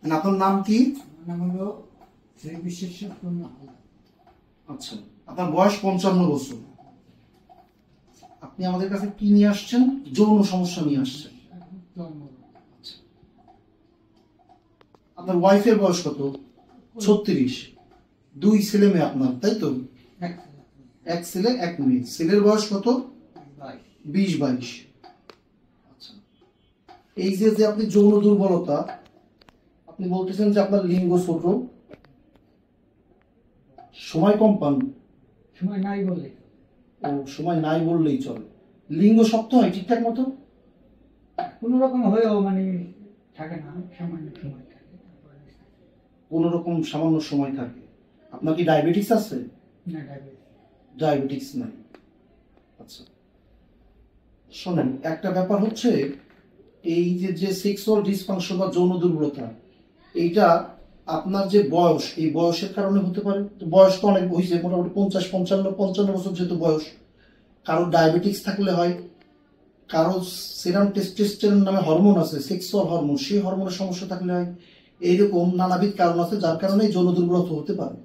আপনার নাম কি? নাম হলো শ্রী বিশ্বেশ্বর কুমার। আচ্ছা, আপনার বয়স 55 বছর। আপনি আমাদের কাছে কি নিয়ে আসছেন? যৌন সমস্যা নিয়ে আসছেন। আচ্ছা। আপনার ওয়াইফের বয়স কত? 36। 2 ছেলে মেয়ে আপনার, তাই তো? এক ছেলে এক মেয়ে। ছেলের বয়স কত? 20-22। আচ্ছা, এই যে আপনি যৌন দুর্বলতা, আপনি বলতেছেন যে আপনার লিঙ্গ ছোট, সময় কম পান। সময় নাই বলে ও, সময় নাই বললেই চলে। লিঙ্গ শক্ত হয় ঠিকঠাক মতো? কোন রকম হয়েও মানে থাকে না, সামান্য সময় থাকে। কোন রকম সামান্য সময় থাকে। আপনার কি ডায়াবেটিস আছে? না, ডায়াবেটিস নাই। আচ্ছা, শোনেন, একটা ব্যাপার হচ্ছে এই যে সেক্সুয়াল ডিসফাংশন বা যৌন দুর্বলতা, এইটা আপনার যে বয়স, এই বয়সের কারণে হতে পারে। তো বয়স তো অনেক হয়েছে, মোটামুটি 50-55 বছর যেহেতু বয়স। কারো ডায়াবেটিস থাকলে হয়, কারো সেরাম টেস্টোস্টেরন নামে হরমোন আছে, সেক্সুয়াল হরমোন, সেই হরমোনের সমস্যা থাকলে হয়। এইরকম নানাবিধ কারণ আছে যার কারণে যৌন দুর্বলতা হতে পারে।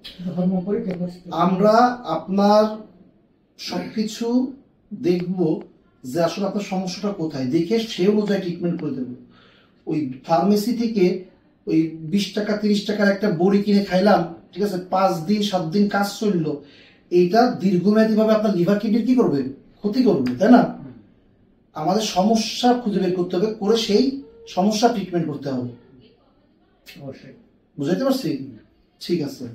আমরা আপনার সবকিছু দেখব যে আসলে আপনার সমস্যাটা কোথায়, দেখে সে অনুযায়ী ট্রিটমেন্ট করে দেবো। ওই ফার্মেসি থেকে ওই 20 টাকা 30 টাকার একটা বড়ি কিনে খাইলাম, ঠিক আছে, 5 দিন 7 দিন কাজ চললো, এইটা দীর্ঘমেয়াদী ভাবে আপনার লিভার কিডনির কি করবে? ক্ষতি করবে, তাই না? আমাদের সমস্যা খুঁজে বের করতে হবে, করে সেই সমস্যা ট্রিটমেন্ট করতে হবে। অবশ্যই। বুঝাইতে পারছি? ঠিক আছে।